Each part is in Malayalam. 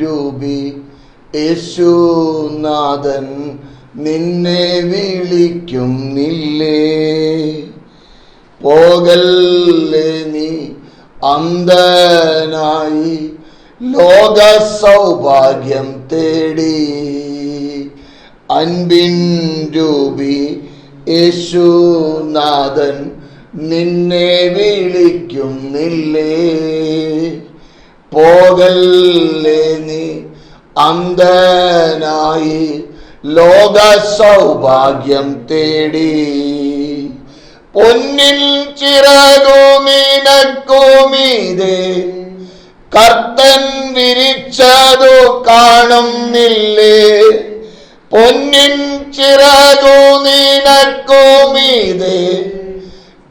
രൂപി യേശുനാഥൻ നിന്നെ വിളിക്കുന്നില്ലേ, പോകല്ലേ നീ അന്ധനായി ലോക സൗഭാഗ്യം തേടി. അൻപിൻ രൂപി യേശുനാഥൻ നിന്നെ വിളിക്കുന്നില്ലേ, പോകല്ലേ നീ അന്ധനായി ലോക സൗഭാഗ്യം തേടി. പൊന്നിൻ ചിറകു നിനക്കുമീതെ കർത്തൻ വിരിച്ചതു കാണുന്നില്ലേ, പൊന്നിൻ ചിറകു നിനക്കുമീതെ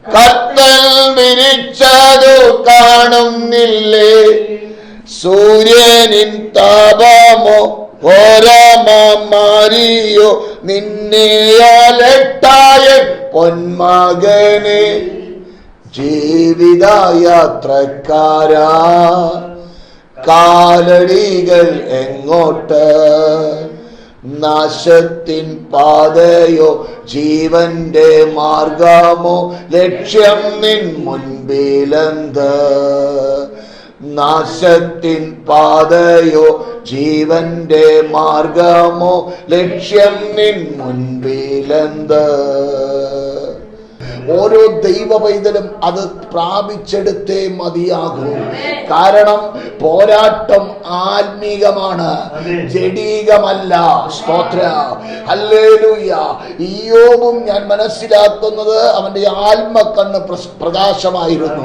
കർത്തൻ വിരിച്ചതു കാണുന്നില്ലേ, സൂര്യനിൻ താപമോ ഘോരമാരിയോ നിന്നെ അലട്ടായ പൊന്മകനെ, ജീവിതയാത്രക്കാരാ കാലടികൾ എങ്ങോട്ട്, നാശത്തിൻ പാതയോ ജീവന്റെ മാർഗമോ, ലക്ഷ്യം നിൻ മുൻപിലെന്ത്, നാശത്തിൻ പാതയോ ജീവന്റെ മാർഗമോ, ലക്ഷ്യം നിൻ മുൻപിലെന്ത്. ഓരോ ദൈവ പൈതലും അത് പ്രാപിച്ചെടുത്തേ മതിയാകൂ. കാരണം പോരാട്ടം ആത്മീകമാണ്, ജഡീകമല്ല. സ്തോത്രം, ഹല്ലേലൂയ. ഇയ്യോബും ഞാൻ മനസ്സിലാക്കുന്നത് അവന്റെ ആത്മക്കണ്ണ് പ്രകാശമായിരുന്നു.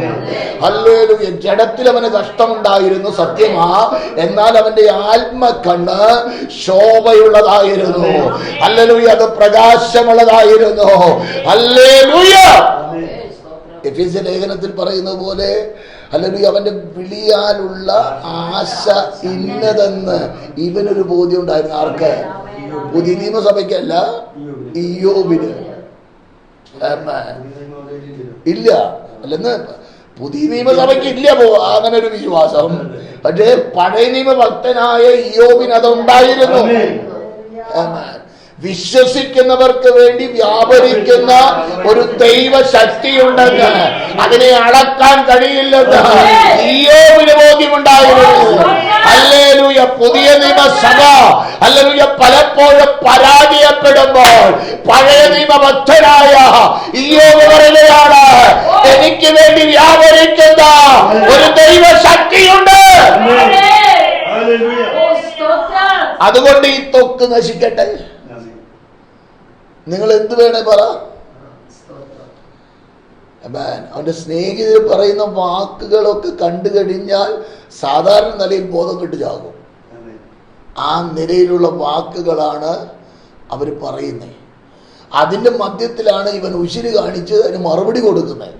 ഹല്ലേലൂയ. ജഡത്തിൽ അവന് കഷ്ടമുണ്ടായിരുന്നു, സത്യമാ. എന്നാൽ അവന്റെ ആത്മക്കണ്ണ് ശോഭയുള്ളതായിരുന്നു. ഹല്ലേലൂയ. അത് പ്രകാശമുള്ളതായിരുന്നു. ഹല്ലേലൂയ. എഫെസ്യ ലേഖനത്തിൽ പറയുന്നത് പോലെ ഹല്ലേലൂയ, അവന്റെ വിളിയാലുള്ള ആശ ഇന്നതെന്ന് ഇവനൊരു ബോധ്യം ഉണ്ടായിരുന്നു. ആർക്ക്? പുതിയ നിയമസഭയ്ക്കല്ല, ഇയ്യോബിന്. ഇല്ല, അല്ലെന്ന് പുതിയ നിയമസഭയ്ക്ക് ഇല്ല അങ്ങനെ ഒരു വിശ്വാസം. പക്ഷേ പഴയ നിയമ ഭക്തനായ ഇയ്യോബിന് അതുണ്ടായിരുന്നു. വിശ്വസിക്കുന്നവർക്ക് വേണ്ടി വ്യാപരിക്കുന്ന ഒരു ദൈവ ശക്തിയുണ്ടെന്ന്, അതിനെ അളക്കാൻ കഴിയില്ലെന്ന് ഇയ്യോബിന് ബോധ്യമുണ്ടായിരുന്നു. ഹല്ലേലൂയ. പുതിയ നിയമസഭ ഹല്ലേലൂയ പലപ്പോഴും പരാജയപ്പെടുമ്പോൾ പഴയ നിയമഭക്തനായ ഇയ്യോബ് പറയുകയാണ്, എനിക്ക് വേണ്ടി വ്യാപരിക്കുന്ന ഒരു ദൈവ ശക്തിയുണ്ട്. അതുകൊണ്ട് ഈ ത്വക്ക് നശിക്കട്ടെ. നിങ്ങൾ എന്ത് വേണേ പറ. അവന്റെ സ്നേഹിതർ പറയുന്ന വാക്കുകളൊക്കെ കണ്ടു കഴിഞ്ഞാൽ സാധാരണ നിലയിൽ ബോധം കിട്ടുചാകും. ആ നിലയിലുള്ള വാക്കുകളാണ് അവർ പറയുന്നത്. അതിന്റെ മധ്യത്തിലാണ് ഇവൻ ഉശിര് കാണിച്ച് അതിന് മറുപടി കൊടുക്കുന്നത്.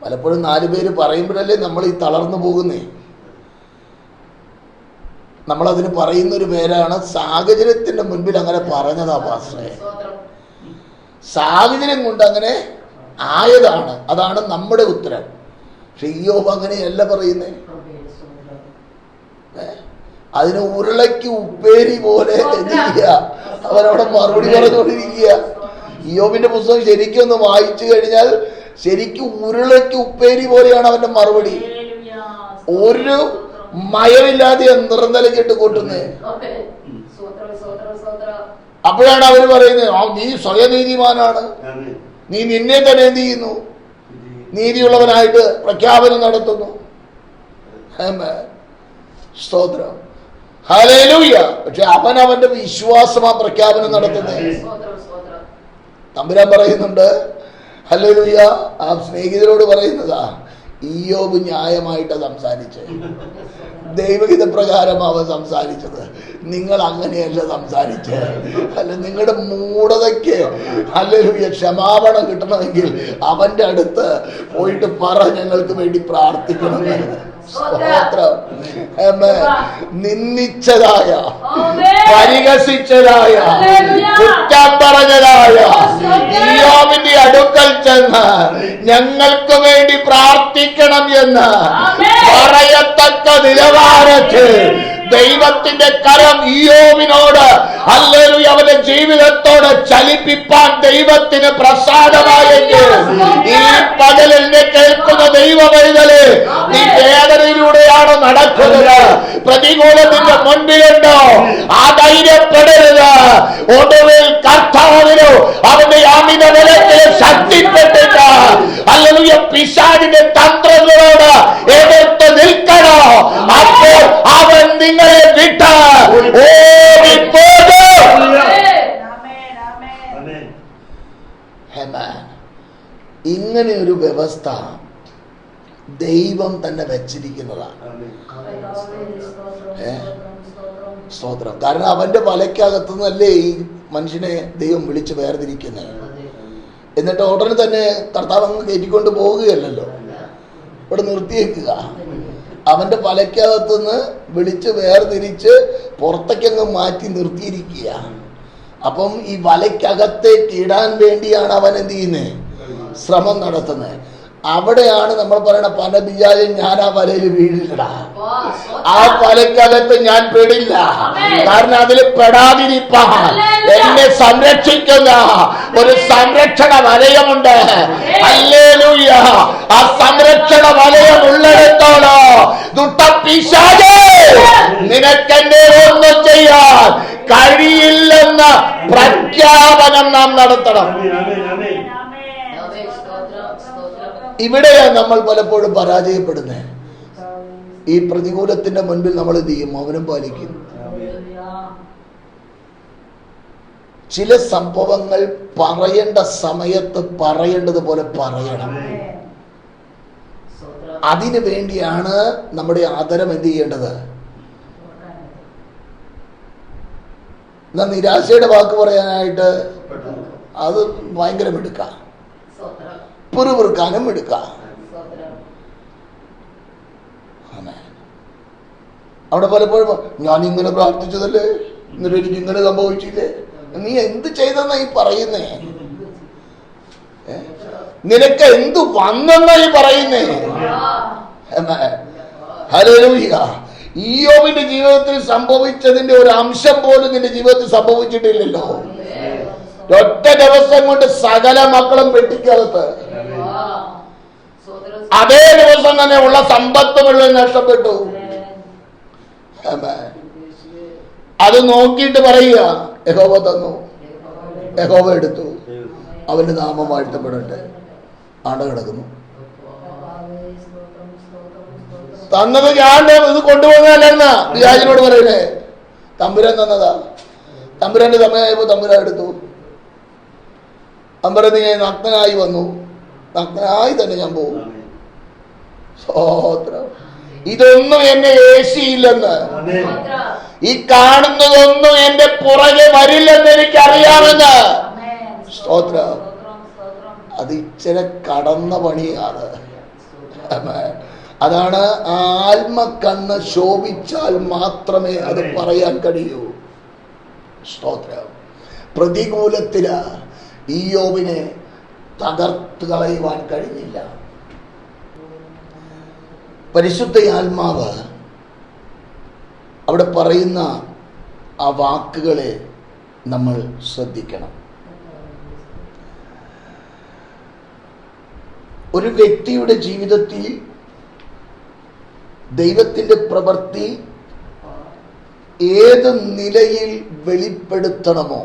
പലപ്പോഴും 4 പേര് പറയുമ്പോഴല്ലേ നമ്മൾ ഈ തളർന്നു പോകുന്നേ. നമ്മളതിന് പറയുന്നൊരു പേരാണ് സാഹചര്യത്തിന്റെ മുൻപിൽ അങ്ങനെ പറഞ്ഞതാ പാസ്റ്ററെ. സാഹചര്യം കൊണ്ട് അങ്ങനെ ആയതാണ്, അതാണ് നമ്മുടെ ഉത്തരം. പക്ഷെ ഇയ്യോബ് അങ്ങനെയല്ല പറയുന്നേ. അതിന് ഉരുളയ്ക്ക് ഉപ്പേരി പോലെ എന്തിരിക്കുക, അവനവിടെ മറുപടി പറഞ്ഞുകൊണ്ടിരിക്കുക. ഇയ്യോബിന്റെ പുസ്തകം ശരിക്കും ഒന്ന് വായിച്ചു കഴിഞ്ഞാൽ ശരിക്കും ഉരുളയ്ക്ക് ഉപ്പേരി പോലെയാണ് അവന്റെ മറുപടി. ഒരു മയമില്ലാതെ നിർന്നലിച്ചിട്ട് കൂട്ടുന്നേ. അപ്പോഴാണ് അവർ പറയുന്നത്, നീ സ്വയനീതിമാനാണ്, നീ നിന്നെ തന്നെ എന്ത് ചെയ്യുന്നു, നീതിയുള്ളവനായിട്ട് പ്രഖ്യാപനം നടത്തുന്നു. സ്തോത്രം, ഹല്ലേലൂയ. പക്ഷെ അവന്റെ വിശ്വാസമാ പ്രഖ്യാപനം നടത്തുന്നത്. തമ്പുരാൻ പറയുന്നുണ്ട്, ഹല്ലേലൂയ, ആ സ്നേഹിതരോട് പറയുന്നതാ, ഇയ്യോബ് ന്യായമായിട്ടാ സംസാരിച്ചത്, ദൈവഹിത പ്രകാരം അവൻ സംസാരിച്ചത്. നിങ്ങൾ അങ്ങനെയല്ല സംസാരിച്ചത്. അല്ല, നിങ്ങളുടെ മൂഢതയ്ക്ക് ഹല്ലേലൂയ ക്ഷമാപണം കിട്ടണമെങ്കിൽ അവന്റെ അടുത്ത് പോയിട്ട് പറ, ഞങ്ങൾക്ക് വേണ്ടി പ്രാർത്ഥിക്കണമെന്ന്. സ്തോത്രം. നിന്ദിച്ചതായ പരിഹസിച്ചതായ, കുറ്റം പറഞ്ഞതായ ഇയ്യോബിന്റെ അടുക്കൽ ചെന്ന് ഞങ്ങൾക്ക് വേണ്ടി പ്രാർത്ഥിക്കണം എന്ന് പറയത്തക്ക നിലവാരത്തിൽ ദൈവത്തിന്റെ കരം ഇയ്യോബിനോട് ഹല്ലേലൂയ അവന്റെ ജീവിതത്തോട് ചലിപ്പിപ്പാൻ ദൈവത്തിന് പ്രസാദമായെങ്കിൽ ഈ പകലിൽ കേൾക്കുന്ന ദൈവവൈതലേ, നീ വേദനയിലൂടെയാണ് നടക്കുന്നത്, പ്രതികൂലത്തിന്റെ മുൻപിലുണ്ടോ, ആ ധൈര്യപ്പെടരുത്. ഒടുവിൽ കർത്താവിനോ അവന്റെ അമിത ബലത്തിൽ ശക്തിപ്പെട്ടിട്ട് ഹല്ലേലൂയ പിശാചിന്റെ തന്ത്രങ്ങളോട് എതിർത്ത് നിൽക്കണോ. അപ്പോൾ അവൻ നിങ്ങളെ വിട്ട് ഓടിപ്പോകും. ഇങ്ങനെ ഒരു വ്യവസ്ഥ ദൈവം തന്നെ വെച്ചിരിക്കുന്നതാണ്. സ്തോത്രം. കാരണം അവന്റെ വലയ്ക്കകത്തുനിന്നല്ലേ ഈ മനുഷ്യനെ ദൈവം വിളിച്ച് വേർതിരിക്കുന്നത്. എന്നിട്ട് ഉടനെ തന്നെ കർത്താവ് അങ്ങ് കയറ്റിക്കൊണ്ട് പോവുകയല്ലല്ലോ, ഇവിടെ നിർത്തിയേക്കുക. അവന്റെ വലയ്ക്കകത്തുനിന്ന് വിളിച്ച് വേർതിരിച്ച് പുറത്തേക്കങ്ങ് മാറ്റി നിർത്തിയിരിക്കുക. അപ്പം ഈ വലയ്ക്കകത്തേക്ക് ഇടാൻ വേണ്ടിയാണ് അവൻ എന്ത് ചെയ്യുന്നത്, ശ്രമം നടത്തുന്നത്. അവിടെയാണ് നമ്മൾ പറയണ പല വിചാരം ഞാൻ ആ വലയിൽ വീഴില്ലടാ, ആ വലയ്ക്കകത്ത് ഞാൻ പെടില്ല. കാരണം അതിൽ പെടാതിരിപ്പാൻ എന്നെ സംരക്ഷിക്കുന്ന ഒരു സംരക്ഷണ വലയമുണ്ട്. ഹല്ലേലൂയ. ആ സംരക്ഷണ വലയം ഉള്ളിടത്തോളോ ദുഷ്ടപിശാചേ നിനക്കെന്നെ ഒന്നും ചെയ്യാൻ കഴിയില്ലെന്ന പ്രഖ്യാപനം നാം നടത്തണം. ഇവിടെയാണ് നമ്മൾ പലപ്പോഴും പരാജയപ്പെടുന്നത്. ഈ പ്രതികൂലത്തിന്റെ മുൻപിൽ നമ്മൾ എന്ത് ചെയ്യും, മൗനം പാലിക്കും. ചില സംഭവങ്ങൾ പറയേണ്ട സമയത്ത് പറയേണ്ടതുപോലെ പറയണം. അതിനു വേണ്ടിയാണ് നമ്മുടെ ആദരം എന്ത് ചെയ്യേണ്ടത്. എന്നാ നിരാശയുടെ വാക്ക് പറയാനായിട്ട് അത് ഭയങ്കര മിടുക്കാം, പിറുപിറുക്കാനും എടുക്കാം. അവിടെ പലപ്പോഴും ഞാൻ ഇങ്ങനെ പ്രാർത്ഥിച്ചതല്ലേ, എന്നിട്ട് എനിക്ക് ഇങ്ങനെ സംഭവിച്ചില്ലേ, നീ എന്ത് ചെയ്തെന്നാ ഈ പറയുന്നേ, നിനക്ക് എന്തു വന്നെന്നാ ഈ പറയുന്നേ. ഹല്ലേലൂയ. ഇയ്യോബിന്റെ ജീവിതത്തിൽ സംഭവിച്ചതിന്റെ ഒരു അംശം പോലും നിന്റെ ജീവിതത്തിൽ സംഭവിച്ചിട്ടില്ലല്ലോ. ഒറ്റ ദിവസം കൊണ്ട് സകല മക്കളും പെട്ടിക്കകത്ത്, അതേ ദിവസം തന്നെ ഉള്ള സമ്പത്ത് മുഴുവൻ നഷ്ടപ്പെട്ടു. അത് നോക്കിയിട്ട് പറയുക, യഹോവ തന്നു, യഹോവ എടുത്തു, അവന്റെ നാമം വാഴ്ത്തപ്പെടട്ടെ. ആണ്ട കിടക്കുന്നു. തന്നത് ഞാൻ ഇത് കൊണ്ടുപോകുന്നതല്ലെന്ന വിചാരിനോട് പറയുന്നേ. തമ്പുരാൻ തന്നതാ. തമ്പുരാന്റെ സമയമായപ്പോ തമ്പുരാൻ എടുത്തു. അമ്പരന്ന് ഞാൻ നഗ്നനായി വന്നു, നഗ്നനായി തന്നെ ഞാൻ പോകും. സ്തോത്രം. ഇതൊന്നും എന്നെ ഏശിയില്ലെന്ന്, ഈ കാണുന്നതൊന്നും എന്റെ പുറകെ വരില്ലെന്ന് എനിക്കറിയാമെന്ന്. സ്തോത്രം. അത് ഇച്ചിരി കടന്ന പണിയാണ്. അതാണ് ആത്മകണ്ണ് ശോഭിച്ചാൽ മാത്രമേ അത് പറയാൻ കഴിയൂ. സ്തോത്രം. പ്രതികൂലത്തില് ഇയ്യോബിനെ തകർത്ത് കളയുവാൻ കഴിഞ്ഞില്ല. പരിശുദ്ധ ആത്മാവ് അവിടെ പറയുന്ന ആ വാക്കുകളെ നമ്മൾ ശ്രദ്ധിക്കണം. ഒരു വ്യക്തിയുടെ ജീവിതത്തിൽ ദൈവത്തിന്റെ പ്രവൃത്തി ഏത് നിലയിൽ വെളിപ്പെടുത്തണമോ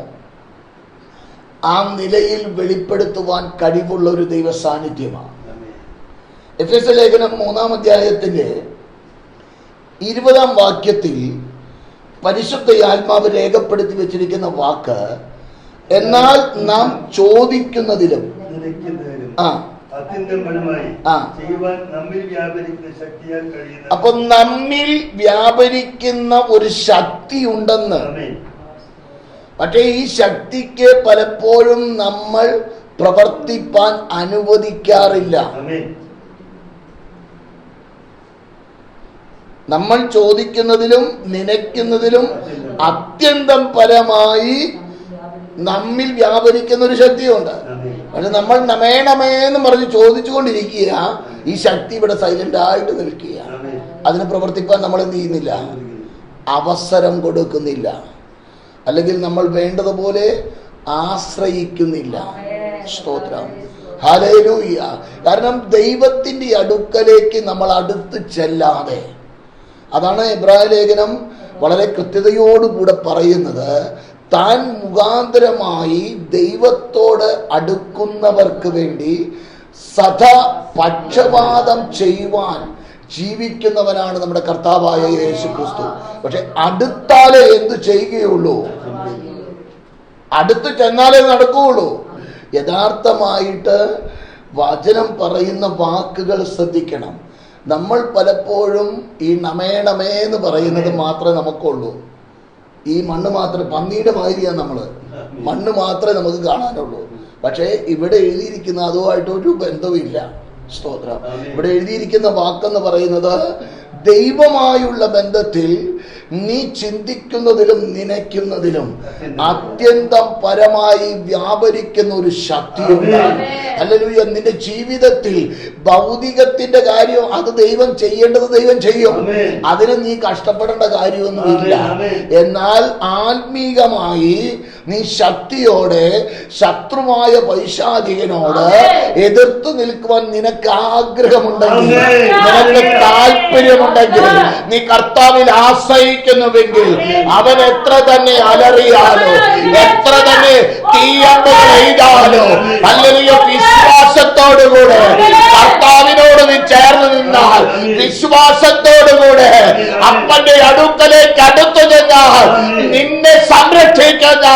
ആ നിലയിൽ വെളിപ്പെടുത്തുവാൻ കഴിവുള്ള ഒരു ദൈവ സാന്നിധ്യമാണ്. എഫെസ്യ ലേഖനം 3-ാം അധ്യായത്തിന്റെ 20-ാം വാക്യത്തിൽ പരിശുദ്ധ ആത്മാവ് രേഖപ്പെടുത്തി വെച്ചിരിക്കുന്ന വാക്ക്, എന്നാൽ നാം ചോദിക്കുന്നതിലും അപ്പൊ നമ്മിൽ വ്യാപരിക്കുന്ന ഒരു ശക്തി ഉണ്ടെന്ന്. പക്ഷേ ഈ ശക്തിക്ക് പലപ്പോഴും നമ്മൾ പ്രവർത്തിപ്പാൻ അനുവദിക്കാറില്ല. നമ്മൾ ചോദിക്കുന്നതിലും നനയ്ക്കുന്നതിലും അത്യന്തം പരമായി നമ്മിൽ വ്യാപരിക്കുന്ന ഒരു ശക്തിയുണ്ട്. പക്ഷെ നമ്മൾ നമേണമേന്ന് പറഞ്ഞ് ചോദിച്ചുകൊണ്ടിരിക്കുക, ഈ ശക്തി ഇവിടെ സൈലന്റ് ആയിട്ട് നിൽക്കുക. അതിന് പ്രവർത്തിക്കാൻ നമ്മൾ എന്ത് ചെയ്യുന്നില്ല? അവസരം കൊടുക്കുന്നില്ല. അല്ലെങ്കിൽ നമ്മൾ വേണ്ടതുപോലെ ആശ്രയിക്കുന്നില്ല. സ്തോത്രം, ഹല്ലേലൂയ. കാരണം ദൈവത്തിന്റെ അടുക്കലേക്ക് നമ്മൾ അടുത്ത് ചെല്ലാതെ, അതാണ് എബ്രായ ലേഖനം വളരെ കൃത്യതയോടുകൂടെ പറയുന്നത്, താൻ മുഖാന്തരമായി ദൈവത്തോട് അടുക്കുന്നവർക്ക് വേണ്ടി സദാ പക്ഷപാതം ചെയ്യുവാൻ ജീവിക്കുന്നവനാണ് നമ്മുടെ കർത്താവായ യേശു ക്രിസ്തു. പക്ഷെ അടുത്താലേ എന്ത് ചെയ്യുകയുള്ളൂ? അടുത്ത് ചെന്നാലേ നടക്കുകയുള്ളൂ. യഥാർത്ഥമായിട്ട് വചനം പറയുന്ന വാക്കുകൾ ശ്രദ്ധിക്കണം. നമ്മൾ പലപ്പോഴും ഈ നമേണമേ എന്ന് പറയുന്നത് മാത്രമേ നമുക്കുള്ളൂ. ഈ മണ്ണ് മാത്രമേ, പന്നിയുടെ മാതിരിയാണ് നമ്മൾ, മണ്ണ് മാത്രമേ നമുക്ക് കാണാനുള്ളൂ. പക്ഷേ ഇവിടെ എഴുതിയിരിക്കുന്ന അതുമായിട്ട് ഒരു ബന്ധവുമില്ല. സ്തോത്രം. ഇവിടെ എഴുതിയിരിക്കുന്ന വാക്കെന്ന് പറയുന്നത് ദൈവമായുള്ള ബന്ധത്തിൽ നീ ചിന്തിക്കുന്നതിലും നനയ്ക്കുന്നതിലും അത്യന്തം പരമായി വ്യാപരിക്കുന്ന ഒരു ശക്തിയുണ്ട്. ഹല്ലേലൂയ. നിന്റെ ജീവിതത്തിൽ ഭൗതികത്തിന്റെ കാര്യം അത് ദൈവം ചെയ്യേണ്ടത് ദൈവം ചെയ്യും. അതിന് നീ കഷ്ടപ്പെടേണ്ട കാര്യമൊന്നുമില്ല. എന്നാൽ ആത്മീകമായി നീ ശക്തിയോടെ ശത്രുവായ പൈശാചികനോട് എതിർത്ത് നിൽക്കുവാൻ നിനക്ക് ആഗ്രഹമുണ്ടെങ്കിൽ, നിനക്ക് താല്പര്യമുണ്ടെങ്കിൽ, നീ കർത്താവിൽ ആശ്രയിക്കുന്നുവെങ്കിൽ, അവൻ എത്ര തന്നെ അലറിയാലോ, എത്ര തന്നെ തീയമ്പുകൾ എഴുതാലോ, അല്ലെങ്കിൽ വിശ്വാസത്തോടുകൂടെ കർത്താവിനോട് നീ ചേർന്ന് നിന്നാൽ, വിശ്വാസത്തോടുകൂടെ അപ്പന്റെ അടുക്കലേക്ക് അടുത്തു നിന്നാൽ, നിന്നെ സംരക്ഷിക്കുന്ന,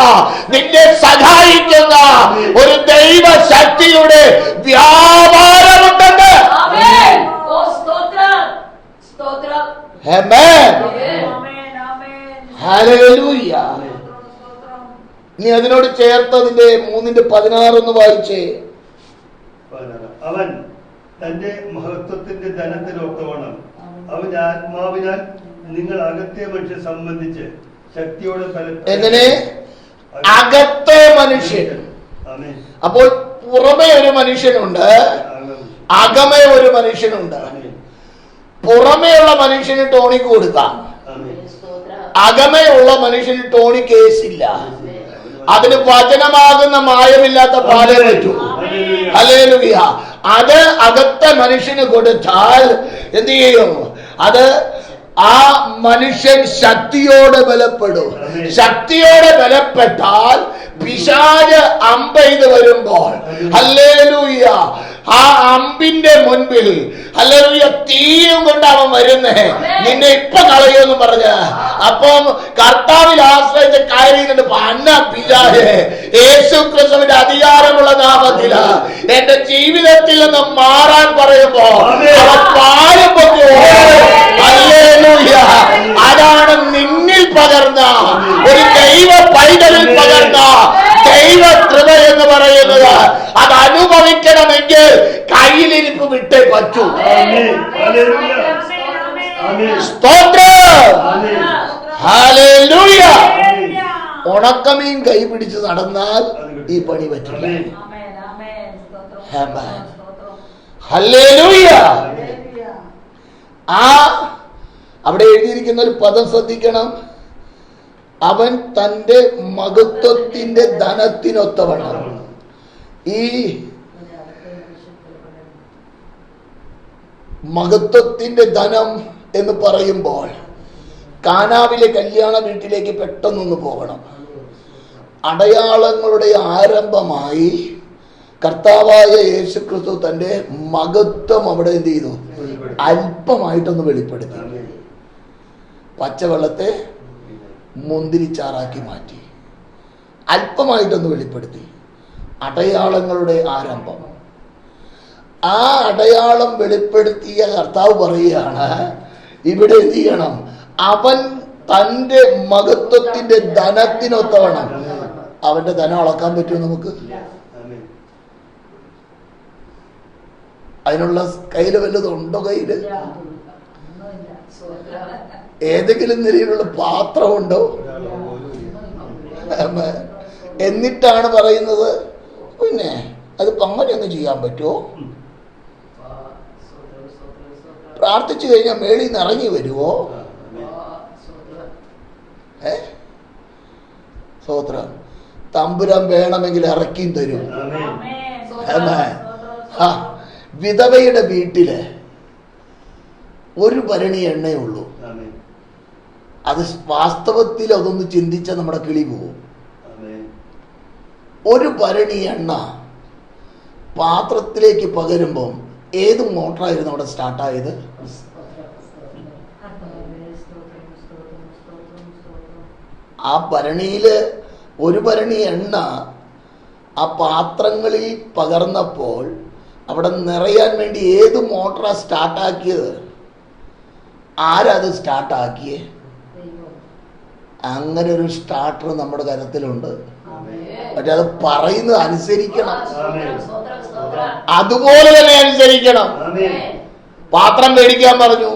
നിന്നെ സഹായിക്കുന്ന ഒരു ദൈവ ശക്തിയുടെ വ്യാപാരമുണ്ടെന്ന്. നീ അതിനോട് ചേർത്തതിന്റെ 3:16 ഒന്ന് വായിച്ചേ. അവൻ തന്റെ മഹത്വത്തിന്റെ ധനത്തിനൊത്തവണ്ണം അവൻ ആത്മാവിനാൽ നിങ്ങൾ അകത്തെ മനുഷ്യനെ സംബന്ധിച്ച് ശക്തിയോടെ എങ്ങനെ? അകത്തെ മനുഷ്യൻ. അപ്പോൾ പുറമേ ഒരു മനുഷ്യനുണ്ട്, അകമേ ഒരു മനുഷ്യനുണ്ട്. പുറമേയുള്ള മനുഷ്യന് ടോണിക്ക് കൊടുക്കാം, അകമയുള്ള മനുഷ്യന് ടോണി കേസില്ല. അതിന് വചനമാകുന്ന മായമില്ലാത്ത പാലേ പറ്റൂ. ഹല്ലേലൂയ. അത് അകത്തെ മനുഷ്യന് കൊടുത്താൽ എന്ത് ചെയ്യും? അത് ആ മനുഷ്യൻ ശക്തിയോടെ ബലപ്പെടും. ശക്തിയോടെ ബലപ്പെട്ടാൽ പിശാച് അമ്പെയ്ത് വരുമ്പോൾ, ഹല്ലേലൂയ, ആ അമ്പിന്റെ മുൻപിൽ ഹല്ലേലൂയ തീയും കൊണ്ട് അവൻ വരുന്നേ, നിന്നെ ഇപ്പൊ കളയുമെന്ന് പറഞ്ഞ്. അപ്പം കർത്താവിൽ ആശ്രയിച്ച കാര്യങ്ങളുണ്ട്. അന്ന പിശാചേ, യേശു ക്രിസ്തുവിന്റെ അധികാരമുള്ള നാമത്തില് എന്റെ ജീവിതത്തിൽ നിന്ന് മാറാൻ പറയുമ്പോ അവൻ പാലും പൊക്കി ഓടും. ഹല്ലേലൂയ. അതാണ് നിന്നിൽ പകർന്ന, ഒരു ദൈവ പൈതലിൽ പകർന്ന ദൈവ കൃപ എന്ന് പറയുന്നത്. അത് അനുഭവിക്കണമെങ്കിൽ കയ്യിലിരിപ്പ് വിട്ടേ പറ്റൂ. സ്തോത്രം, ഹല്ലേലൂയ. ഉണക്കമീൻ കൈ പിടിച്ച് നടന്നാൽ ഈ പണി പറ്റില്ല. ഹല്ലേലൂയ. ആ അവിടെ എഴുതിയിരിക്കുന്ന ഒരു പദം ശ്രദ്ധിക്കണം. അവൻ തന്റെ മഹത്വത്തിന്റെ ധനത്തിനൊത്തവണ്ണം. ഈ മഹത്വത്തിന്റെ ധനം എന്ന് പറയുമ്പോൾ കാനാവിലെ കല്യാണ വീട്ടിലേക്ക് പെട്ടെന്നൊന്ന് പോകണം. അടയാളങ്ങളുടെ ആരംഭമായി കർത്താവായ യേശു ക്രിസ്തു തന്റെ മഹത്വം അവിടെ എന്ത് ചെയ്തു? അല്പമായിട്ടൊന്ന് വെളിപ്പെടുത്തി. പച്ചവെള്ളത്തെ മുന്തിരിച്ചാറാക്കി മാറ്റി, അല്പമായിട്ടൊന്ന് വെളിപ്പെടുത്തി. അടയാളങ്ങളുടെ ആരംഭം. ആ അടയാളം വെളിപ്പെടുത്തിയ കർത്താവ് പറയുകയാണ്, ഇവിടെ എന്ത് ചെയ്യണം? അവൻ തന്റെ മഹത്വത്തിന്റെ ധനത്തിനൊത്തവണ്ണം. അവന്റെ ധനം അളക്കാൻ പറ്റുമോ നമുക്ക്? അതിനുള്ള കയ്യില് വല്ലതും ഉണ്ടോ? കയ്യില് ഏതെങ്കിലും നിലയിലുള്ള പാത്രമുണ്ടോ? എന്നിട്ടാണ് പറയുന്നത്, പിന്നെ അതിപ്പോ അങ്ങനെയൊന്നും ചെയ്യാൻ പറ്റുമോ? പ്രാർത്ഥിച്ചു കഴിഞ്ഞാൽ മേളിൽ നിന്ന് ഇറങ്ങി വരുമോ? സ്തോത്രം. തമ്പുരാൻ വേണമെങ്കിൽ ഇറക്കിയും തരും. വിധവയുടെ വീട്ടില് ഒരു ഭരണി എണ്ണയേ ഉള്ളൂ. അത് വാസ്തവത്തിൽ അതൊന്ന് ചിന്തിച്ചാൽ നമ്മുടെ കിളി പോകും. ഒരു ഭരണി എണ്ണ പാത്രത്തിലേക്ക് പകരുമ്പം ഏത് മോട്ടറായിരുന്നു അവിടെ സ്റ്റാർട്ടായത്? ആ ഭരണിയില് ഒരു ഭരണി എണ്ണ ആ പാത്രങ്ങളിൽ പകർന്നപ്പോൾ അവിടെ നിറയാൻ വേണ്ടി ഏത് മോട്ടറാ സ്റ്റാർട്ടാക്കിയത്? ആരത് സ്റ്റാർട്ടാക്കിയേ? അങ്ങനെ ഒരു സ്റ്റാർട്ടർ നമ്മുടെ കരത്തിലുണ്ട്. പക്ഷെ അത് പറയുന്നത് അനുസരിക്കണം. അതുപോലെ തന്നെ അനുസരിക്കണം. പാത്രം മേടിക്കാൻ പറഞ്ഞു.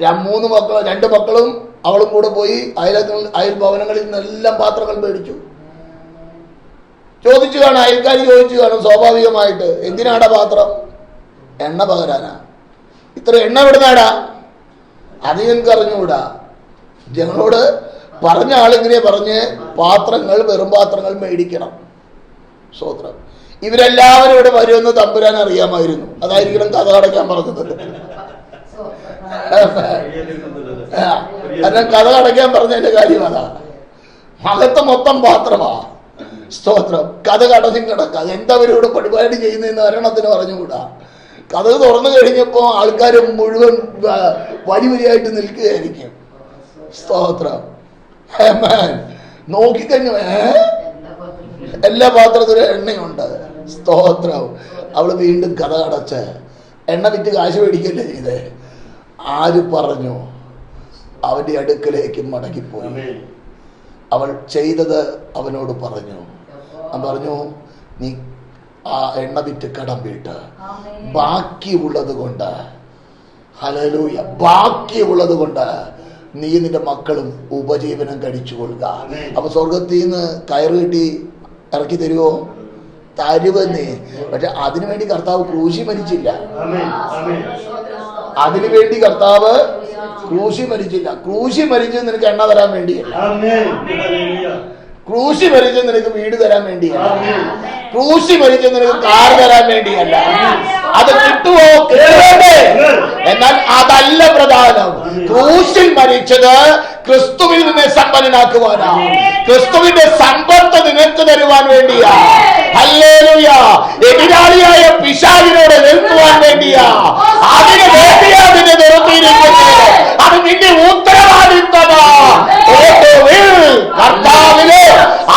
2 മക്കളും അവളും കൂടെ പോയി അയൽ ഭവനങ്ങളിൽ നിന്നെല്ലാം പാത്രങ്ങൾ മേടിച്ചു. ചോദിച്ചു കാണും, അയൽക്കാർ ചോദിച്ചു കാണും സ്വാഭാവികമായിട്ട്, എന്തിനാടാ പാത്രം? എണ്ണ പകരാനാ. ഇത്ര എണ്ണ വിടുന്നാടാ? അത് ഞങ്ങൾക്ക് അറിഞ്ഞുകൂടാ. ഞങ്ങളോട് പറഞ്ഞ ആളിങ്ങനെ പറഞ്ഞ് പാത്രങ്ങൾ, വെറും പാത്രങ്ങൾ മേടിക്കണം. സ്തോത്രം. ഇവരെല്ലാവരും ഇവിടെ വരുമെന്ന് തമ്പുരാൻ അറിയാമായിരുന്നു. അതായിരിക്കണം കഥ അടയ്ക്കാൻ പറഞ്ഞത്. കാരണം കഥ അടയ്ക്കാൻ പറഞ്ഞതിന്റെ കാര്യം അതാ. അകത്ത് മൊത്തം പാത്രമാ. സ്തോത്രം. കഥ കടഞ്ഞും കിടക്കാം. എന്തവരിവിടെ പരിപാടി ചെയ്യുന്നതെന്ന് ഒരെണ്ണത്തിന് പറഞ്ഞുകൂടാ. കഥ തുറന്നു കഴിഞ്ഞപ്പോ ആൾക്കാർ മുഴുവൻ വരിവരിയായിട്ട് നിൽക്കുകയായിരിക്കും. സ്തോത്രം. നോക്കിക്കഴിഞ്ഞു എല്ലാ പാത്രത്തിലും എണ്ണയുണ്ട്. സ്തോത്രം. അവള് വീണ്ടും കഥ അടച്ച് എണ്ണ വിറ്റ് കാശ് മേടിക്കല്ലേ ചെയ്തേ. ആര് പറഞ്ഞു? അവന്റെ അടുക്കലേക്ക് മടങ്ങിപ്പോയി. അവൾ ചെയ്തത് അവനോട് പറഞ്ഞു. അവൻ പറഞ്ഞു, നീ ആ എണ്ണ വിറ്റ് കടം വീട്ട്, ബാക്കിയുള്ളത് കൊണ്ട്, ഹല്ലേലൂയ, ബാക്കിയുള്ളത് കൊണ്ട് നീ നിന്റെ മക്കളും ഉപജീവനം കഴിച്ചു കൊള്ളുക. അപ്പൊ സ്വർഗത്തിൽ നിന്ന് കയറ് കെട്ടി ഇറക്കി തരുമോ? തരുവെന്നേ. പക്ഷെ അതിനുവേണ്ടി കർത്താവ് ക്രൂശി മരിച്ചില്ല. അതിനുവേണ്ടി കർത്താവ് ക്രൂശി മരിച്ചില്ല. ക്രൂശി മരിച്ചത് നിനക്ക് എണ്ണ തരാൻ വേണ്ടിയല്ല. ക്രൂശി മരിച്ചത് നിനക്ക് വീട് തരാൻ വേണ്ടിയല്ല. ക്രൂശി മരിച്ചത് നിനക്ക് കാർ തരാൻ വേണ്ടിയല്ല. അത് കിട്ടുമോ? കിട്ടണ്ടേ? എന്നാൽ അതല്ല പ്രധാനം. ക്രൂശിൽ മരിച്ചത് ക്രിസ്തുവിൽ നിന്നെ സമ്പന്നനാക്കുവാനാ. ക്രിസ്തുവിന്റെ സമ്പത്ത് നിനക്ക് തരുവാൻ വേണ്ടിയാ. ഹല്ലേലൂയ. എതിരാളിയായ പിശാചിനോട് നിൽക്കുവാൻ വേണ്ടിയാ. അതിന് വേണ്ടിയാ നിന്നെ നിർത്തിയിരിക്കുന്നത്. അത് നിന്റെ ഉത്തരവാദിത്തമാ. കർത്താവില്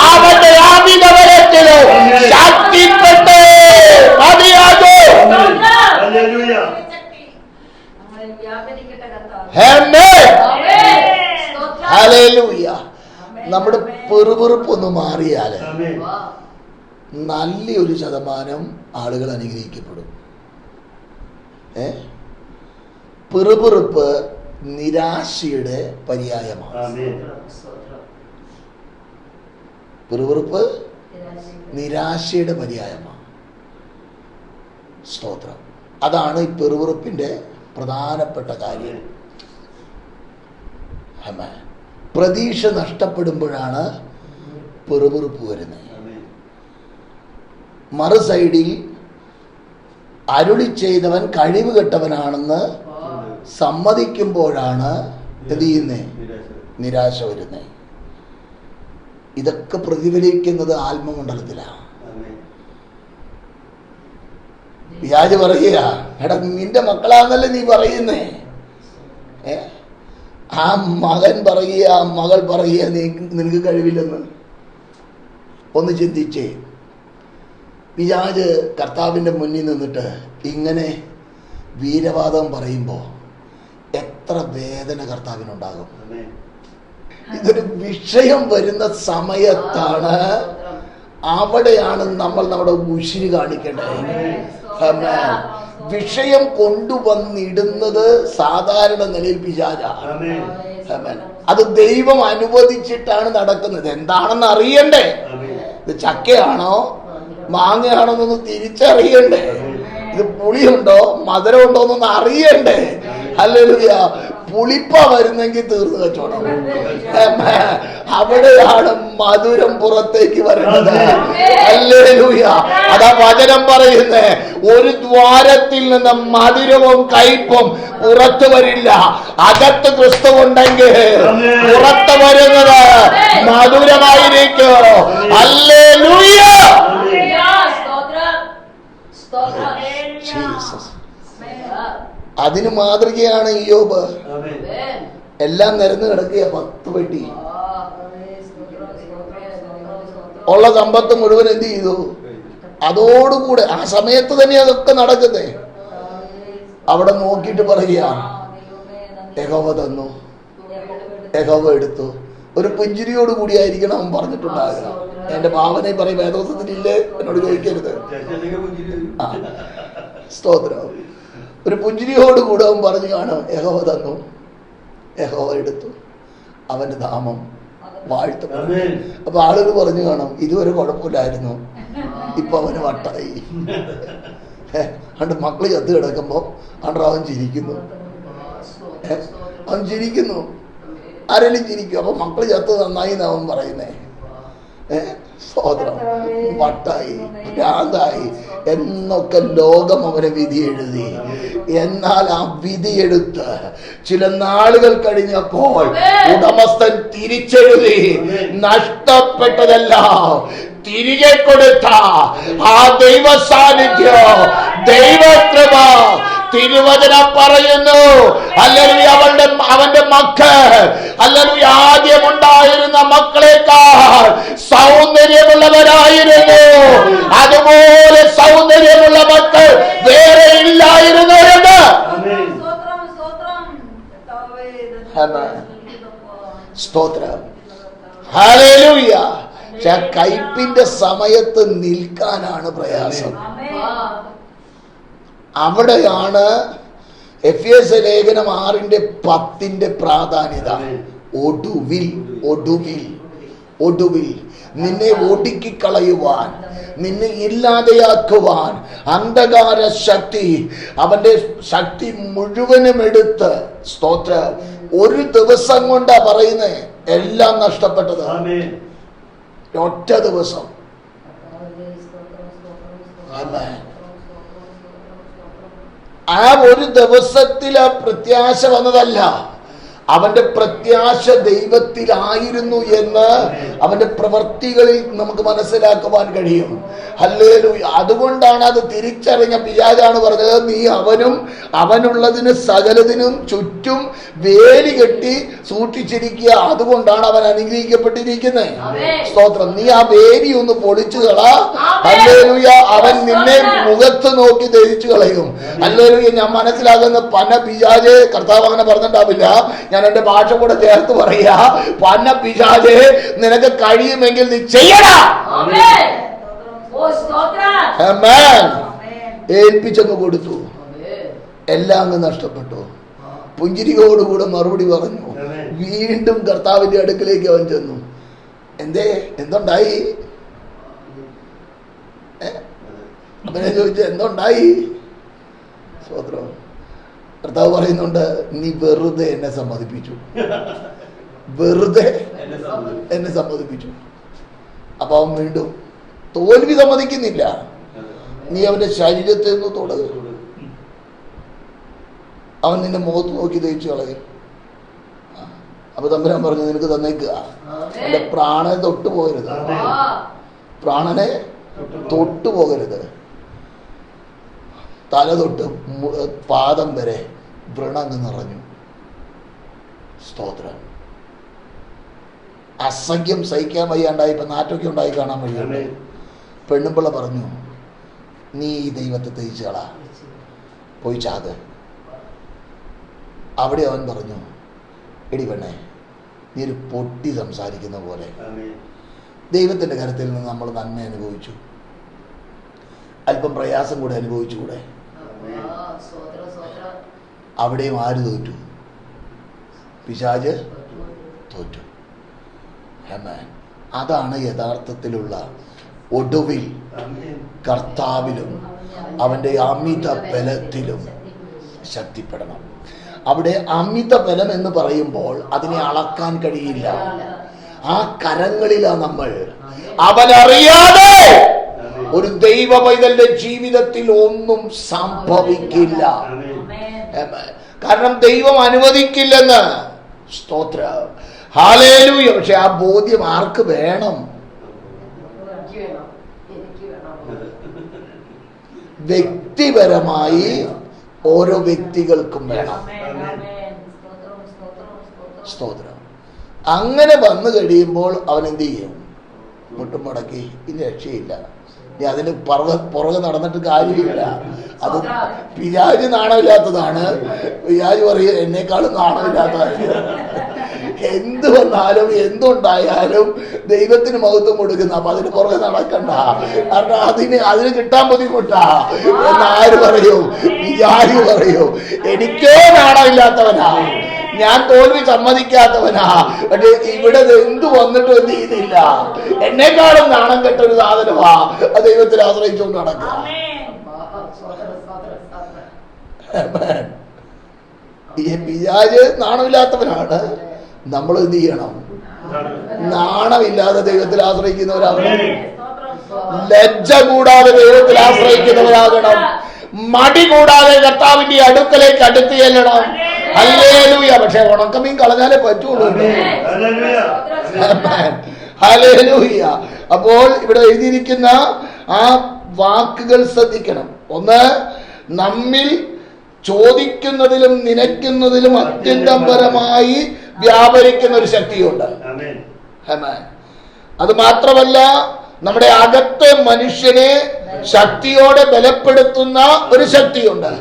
അവന്റെ ആവിധവരത്തില് ശക്തിപ്പെട്ട് മതിയാകൂ. ഹല്ലേലൂയ. നമ്മുടെ പെറുപെറുപ്പൊന്ന് മാറിയാല് നല്ലൊരു ശതമാനം ആളുകൾ അനുഗ്രഹിക്കപ്പെടും. പെറുപെറുപ്പ് നിരാശയുടെ പര്യായമാണ്. പെറുപെറുപ്പ് നിരാശയുടെ പര്യായമാണ്. സ്തോത്രം. അതാണ് ഈ പെറുപെറുപ്പിന്റെ പ്രധാനപ്പെട്ട കാര്യം. പ്രതീക്ഷ നഷ്ടപ്പെടുമ്പോഴാണ് പെറുപെറുപ്പ് വരുന്നത്. മറു സൈഡിൽ അരുളി ചെയ്തവൻ കഴിവ് കെട്ടവനാണെന്ന് സമ്മതിക്കുമ്പോഴാണ് എന്ത് ചെയ്യുന്നേ? നിരാശ വരുന്നേ. ഇതൊക്കെ പ്രതിഫലിക്കുന്നത് ആത്മമണ്ഡലത്തിലാണ്. പിശാച് പറയുക, എടാ നിന്റെ മക്കളാന്നല്ലേ നീ പറയുന്നേ. ആ മകൻ പറയുക, ആ മകൾ പറയുക നിനക്ക് കഴിവില്ലെന്ന്. ഒന്ന് ചിന്തിച്ചേ. പിശാച് കർത്താവിന്റെ മുന്നിൽ നിന്നിട്ട് ഇങ്ങനെ വീരവാദം പറയുമ്പോ എത്ര വേദന കർത്താവിനുണ്ടാകും. ഇതൊരു വിഷയം വരുന്ന സമയത്താണ്, അവിടെയാണ് നമ്മൾ നമ്മുടെ ഉശിരി കാണിക്കേണ്ടത്. വിഷയം കൊണ്ടുവന്നിടുന്നത് സാധാരണ നിലയിൽ പിശാചാണ്. അത് ദൈവം അനുവദിച്ചിട്ടാണ് നടക്കുന്നത്. എന്താണെന്ന് അറിയണ്ടേ? ഇത് ചക്കയാണോ മാങ്ങയാണോ എന്നൊന്ന് തിരിച്ചറിയണ്ടേ? ഇത് പുളിയുണ്ടോ മധുരമുണ്ടോ എന്നൊന്ന് അറിയണ്ടേ? ഹല്ലേലൂയ. പുളിപ്പ വരുന്നെങ്കിൽ തീർന്നു കച്ചവടം. അവിടെയാണ് മധുരം പുറത്തേക്ക് വരുന്നത്. ഹല്ലേലൂയ. അതാ വചനം പറയുന്നേ, ഒരു ദ്വാരത്തിൽ നിന്ന് മധുരവും കയ്പും പുറത്തു വരില്ല. അകത്ത് ക്രിസ്തു ഉണ്ടെങ്കിൽ പുറത്ത് വരുന്നത് മധുരമായിരിക്കും. ഹല്ലേലൂയ. അതിന് മാതൃകയാണ് ഇയ്യോബ്. എല്ലാം നിരന്ന് കിടക്കുക, 10 പെട്ടി ഉള്ള സമ്പത്ത് മുഴുവൻ എന്ത് ചെയ്തു? അതോടുകൂടെ ആ സമയത്ത് തന്നെ അതൊക്കെ നടക്കുന്നേ. അവിടെ നോക്കിയിട്ട് പറയുക, യഹോവ തന്നു, യഹോവ എടുത്തു. ഒരു പുഞ്ചിരിയോട് കൂടിയായിരിക്കണം അവൻ പറഞ്ഞിട്ടുണ്ടാകുക. എന്റെ ഭാവന പറയും, വേദോസത്തിനില്ലേ എന്നോട് ചോദിക്കരുത്. സ്തോത്രം. ഒരു പുഞ്ചിരിയോട് കൂടെ അവൻ പറഞ്ഞു കാണും, യഹോവ തന്നു, യഹോവ എടുത്തു, അവന്റെ നാമം വാഴ്ത്തപ്പെട്ടു. അപ്പൊ ആളുകൾ പറഞ്ഞു കാണും, ഇതുവരെ കുഴപ്പമില്ലായിരുന്നു, ഇപ്പൊ അവന് വട്ടായി. അണ്ട് മക്കള് ചത്ത് കിടക്കുമ്പോ അവൻ ചിരിക്കുന്നു. അവൻ ചിരിക്കുന്നു. ആരെങ്കിലും ചിരിക്കും. അപ്പൊ മക്കള് ചത്ത് നന്നായി അവൻ പറയുന്നേ. സ്തോത്രം. വട്ടായി, ഭ്രാന്തായി എന്നൊക്കെ ലോകം അവനെ വിധി എഴുതി. എന്നാൽ ആ വിധിയെടുത്ത് ചില നാളുകൾ കഴിഞ്ഞപ്പോൾ ഉടമസ്ഥൻ തിരിച്ചെഴുതി. നഷ്ടപ്പെട്ടതെല്ലാം തിരികെ കൊടുത്ത ആ ദൈവ സാന്നിധ്യം, ദൈവകൃപ തിരുവചനം പറയുന്നു. അല്ലെങ്കിൽ അവന്റെ മക്കൾ, അല്ലെങ്കിൽ ആദ്യം ഉണ്ടായിരുന്ന മക്കളെക്കാൾ സൗന്ദര്യമുള്ളവരായിരുന്നു. അതുപോലെ സൗന്ദര്യമുള്ള മക്കൾ വേറെ ഇല്ലായിരുന്നു എന്ന്. സ്തോത്രം. ഹല്ലേലൂയ. കയ്പിന്റെ സമയത്ത് നിൽക്കാനാണ് പ്രയാസം. അവിടെയാണ് എഫേസ്യ ലേഖനം 6:10 പ്രാധാന്യത. ഒടുവിൽ ഒടുവിൽ ഒടുവിൽ നിന്നെ ഒടുക്കിക്കളയുവാൻ, നിന്നെ ഇല്ലാതെയാക്കുവാൻ അന്ധകാര ശക്തി, അവന്റെ ശക്തി മുഴുവനും എടുത്ത്, സ്തോത്രം, ഒരു ദിവസം കൊണ്ടാ പറയുന്നേ എല്ലാം നഷ്ടപ്പെട്ടത്. ഒറ്റ ദിവസം. ആ ഒരു ദിവസത്തിൽ ആ പ്രത്യാശ വന്നതല്ല. അവന്റെ പ്രത്യാശ ദൈവത്തിലായിരുന്നു എന്ന് അവന്റെ പ്രവൃത്തികളിൽ നമുക്ക് മനസ്സിലാക്കുവാൻ കഴിയും. ഹല്ലേലൂയ. അതുകൊണ്ടാണ് അത് തിരിച്ചറിഞ്ഞ പിശാചാണ് പറഞ്ഞത്, നീ അവനും അവനുള്ളതിന് സകലതിനും ചുറ്റും വേലി കെട്ടി സൂക്ഷിച്ചിരിക്കുക, അതുകൊണ്ടാണ് അവൻ അനുഗ്രഹിക്കപ്പെട്ടിരിക്കുന്നത്. സ്തോത്രം. നീ ആ വേലി ഒന്ന് പൊളിച്ചു കളാ. ഹല്ലേലൂയ. അവൻ നിന്നെ മുഖത്ത് നോക്കി ധരിച്ചു കളയും. ഹല്ലേലൂയ. ഞാൻ മനസ്സിലാകുന്ന പന പിശാചേ, കർത്താവ് അങ്ങനെ പറഞ്ഞിട്ടുണ്ടാവില്ല, ഞാൻ എന്റെ ഭാഷ കൂടെ ചേർത്ത് പറയാ, പന്ന പിശാചേ നിനക്ക് കഴിയുമെങ്കിൽ നീ ചെയ്യടാ. ഏൽപ്പിച്ചങ്ങ് കൊടുത്തു. എല്ലാം അങ്ങ് നഷ്ടപ്പെട്ടു. പുഞ്ചിരിയോടുകൂടെ മറുപടി പറഞ്ഞു. വീണ്ടും കർത്താവിന്റെ അടുക്കിലേക്ക് അവൻ ചെന്നു. എന്തുണ്ടായി? അവനെ ചോദിച്ചു, എന്തുണ്ടായി? സ്തോത്രം. കർത്താവ് പറയുന്നുണ്ട്, നീ വെറുതെ എന്നെ സമ്മതിപ്പിച്ചു, വെറുതെ എന്നെ സമ്മതിപ്പിച്ചു. അപ്പൊ അവൻ വീണ്ടും തോൽവി സമ്മതിക്കുന്നില്ല. നീ അവന്റെ ശരീരത്തിൽ നിന്ന് തൊടുക, അവൻ നിന്റെ മുഖത്ത് നോക്കി തേച്ചു കളയും. അപ്പൊ തമ്പുരാൻ പറഞ്ഞു, നിനക്ക് തന്നേക്കുക, എന്റെ പ്രാണനെ തൊട്ടു പോകരുത്, പ്രാണനെ തൊട്ടു പോകരുത്. തല തൊട്ട് പാദം വരെ വ്രണങ്ങ് നിറഞ്ഞു. സ്തോത്രം. അസഖ്യം സഹിക്കാൻ വയ്യാണ്ടായി. ഇപ്പൊ നാറ്റൊക്കെ ഉണ്ടായി കാണാൻ വയ്യുണ്ട്. പെണ്ണുമ്പിള്ള പറഞ്ഞു, നീ ഈ ദൈവത്തെ തേച്ചു കളാ, പോയി ചാക്. അവിടെ അവൻ പറഞ്ഞു, എടി പെണ്ണെ, നീ ഒരു പൊട്ടി സംസാരിക്കുന്ന പോലെ ദൈവത്തിന്റെ കരത്തിൽ നിന്ന് നമ്മൾ നന്മ അനുഭവിച്ചു, അല്പം പ്രയാസം കൂടെ അനുഭവിച്ചുകൂടെ? അവിടെയും ആര് തോറ്റു? പിശാച് തോറ്റു. ആമേൻ. അതാണ് യഥാർത്ഥത്തിലുള്ള ഒടുവിൽ കർത്താവിലും അവന്റെ അമിത ബലത്തിലും ശക്തിപ്പെടണം. അവിടെ അമിത ബലം എന്ന് പറയുമ്പോൾ അതിനെ അളക്കാൻ കഴിയില്ല. ആ കരങ്ങളിലാ നമ്മൾ. അവനറിയാതെ ഒരു ദൈവ പൈതലിന്റെ ജീവിതത്തിൽ ഒന്നും സംഭവിക്കില്ല. കാരണം ദൈവം അനുവദിക്കില്ലെന്ന്. സ്തോത്രം, ഹല്ലേലൂയ. പക്ഷെ ആ ബോധ്യം ആർക്ക് വേണം? വ്യക്തിപരമായി ഓരോ വ്യക്തികൾക്കും വേണം. സ്തോത്രം. അങ്ങനെ വന്നു കഴിയുമ്പോൾ അവൻ എന്ത് ചെയ്യും? മുട്ടും മുടക്കി ഇനി രക്ഷയില്ല. ഇനി അതിന് പുറകെ നടന്നിട്ട് കാര്യമില്ല. അത് പിശാച് നാണമില്ലാത്തതാണ്. പിശാച് പറയും എന്നെക്കാളും നാണമില്ലാത്തതാണ്. എന്ത് വന്നാലും എന്തുണ്ടായാലും ദൈവത്തിന് മഹത്വം കൊടുക്കുന്ന. അപ്പൊ അതിന് പുറകെ നടക്കണ്ട. കാരണം അതിന് കിട്ടാൻ ബുദ്ധിമുട്ടാ എന്നാര് പറയൂ? പിശാച് പറയൂ എനിക്കേ നാണമില്ലാത്തവനാ, ഞാൻ തോൽവി സമ്മതിക്കാത്തവനാ. പക്ഷെ ഇവിടെ എന്ത് വന്നിട്ടും എന്ത് ചെയ്യുന്നില്ല. എന്നെക്കാളും നാണം കെട്ടൊരു സാധനമാ ദൈവത്തിൽ ആശ്രയിച്ചുകൊണ്ട് നടക്കുക. ഈ പിശാച് നാണമില്ലാത്തവനാണ്. നമ്മൾ എന്ത് ചെയ്യണം? നാണമില്ലാതെ ദൈവത്തിൽ ആശ്രയിക്കുന്നവരാകണം. ലജ്ജ കൂടാതെ ദൈവത്തിൽ ആശ്രയിക്കുന്നവരാകണം. മടി കൂടാതെ കർത്താവിന്റെ അടുക്കലേക്ക് അടുത്ത് ചെല്ലണം. ഹല്ലേലൂയ. പക്ഷെ ഉണക്കമീൻ കളഞ്ഞാലേ പറ്റുള്ളൂ. ഹല്ലേലൂയ. അപ്പോൾ ഇവിടെ എഴുതിയിരിക്കുന്ന ആ വാക്കുകൾ ശ്രദ്ധിക്കണം. ഒന്ന്, നമ്മിൽ ചോദിക്കുന്നതിലും നനയ്ക്കുന്നതിലും അത്യന്തപരമായി വ്യാപരിക്കുന്ന ഒരു ശക്തിയുണ്ട്. അത് മാത്രമല്ല, നമ്മുടെ അകത്തെ മനുഷ്യനെ ശക്തിയോടെ ബലപ്പെടുത്തുന്ന ഒരു ശക്തിയുണ്ട്.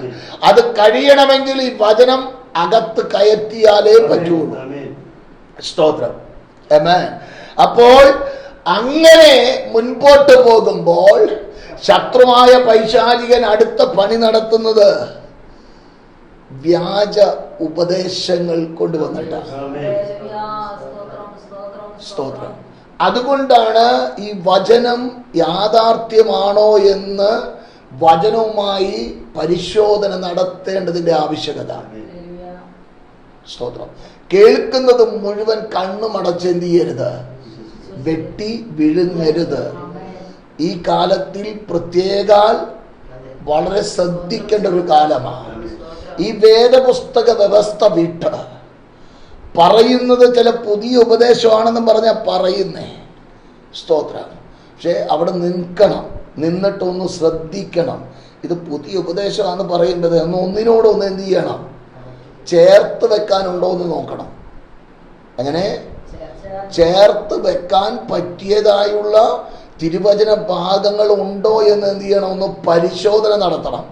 അത് കഴിയണമെങ്കിൽ ഈ വചനം അകത്ത് കയറ്റിയാലേ പറ്റുള്ളൂ. സ്തോത്രം. ആമേൻ. അപ്പോൾ അങ്ങനെ മുൻപോട്ട് പോകുമ്പോൾ ശത്രുവായ പൈശാചികൻ അടുത്ത പണി നടത്തുന്നത് വ്യാജ ഉപദേശങ്ങൾ കൊണ്ടുവന്നിട്ടാണ്. സ്തോത്രം. അതുകൊണ്ടാണ് ഈ വചനം യാഥാർത്ഥ്യമാണോ എന്ന് വചനവുമായി പരിശോധന നടത്തേണ്ടതിന്റെ ആവശ്യകത. സ്തോത്രം. കേൾക്കുന്നത് മുഴുവൻ കണ്ണുമടച്ച് എന്ത് ചെയ്യരുത്? വെട്ടി വിഴുങ്ങരുത്. ഈ കാലത്തിൽ പ്രത്യേകാൽ വളരെ ശ്രദ്ധിക്കേണ്ട ഒരു കാലമാണ്. ഈ വേദപുസ്തക വ്യവസ്ഥ വിട്ട് പറയുന്നത് ചില പുതിയ ഉപദേശമാണെന്നും പറഞ്ഞാൽ പറയുന്നേ. സ്തോത്രം. പക്ഷെ അവിടെ നിന്നിട്ടൊന്ന് ശ്രദ്ധിക്കണം. ഇത് പുതിയ ഉപദേശമാണെന്ന് പറയുന്നത് ഒന്നിനോടൊന്ന് എന്ത് ചെയ്യണം? ചേർത്ത് വെക്കാനുണ്ടോ എന്ന് നോക്കണം. അങ്ങനെ ചേർത്ത് വെക്കാൻ പറ്റിയതായുള്ള തിരുവചന ഭാഗങ്ങൾ ഉണ്ടോ എന്ന് എന്ത് ചെയ്യണം? ഒന്ന് പരിശോധന നടത്തണം.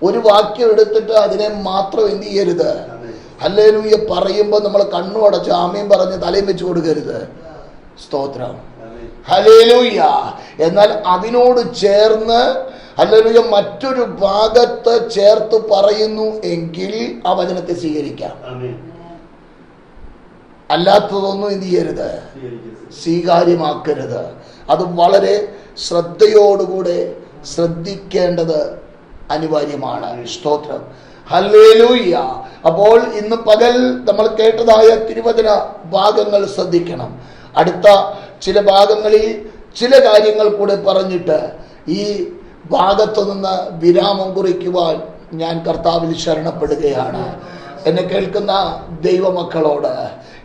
ഒരു വാക്യം എടുത്തിട്ട് അതിനെ മാത്രം എന്ത് ചെയ്യരുത്? ഹല്ലേലൂയ പറയുമ്പോൾ നമ്മൾ കണ്ണു അടച്ച് ആമേൻ പറഞ്ഞ് തലയും വെച്ച് കൊടുക്കരുത്. സ്തോത്രം. ഹല്ലേലൂയ. എന്നാൽ അതിനോട് ചേർന്ന് ഹല്ലേലൂയ മറ്റൊരു ഭാഗത്ത് ചേർത്ത് പറയുന്നു എങ്കിൽ ആ വചനത്തെ സ്വീകരിക്കാം. അല്ലാത്തതൊന്നും എന്ത് ചെയ്യരുത്? സ്വീകാര്യമാക്കരുത്. അത് വളരെ ശ്രദ്ധയോടുകൂടെ ശ്രദ്ധിക്കേണ്ടത് അനിവാര്യമാണ്. സ്തോത്രം. ഹല്ലേലൂയ. അപ്പോൾ ഇന്ന് പകൽ നമ്മൾ കേട്ടതായ തിരുവചന ഭാഗങ്ങൾ ശ്രദ്ധിക്കണം. അടുത്ത ചില ഭാഗങ്ങളിൽ ചില കാര്യങ്ങൾ കൂടെ പറഞ്ഞിട്ട് ഈ ഭാഗത്തു നിന്ന് വിരാമം കുറിക്കുവാൻ ഞാൻ കർത്താവിൽ ശരണപ്പെടുകയാണ്. എന്നെ കേൾക്കുന്ന ദൈവമക്കളോട്,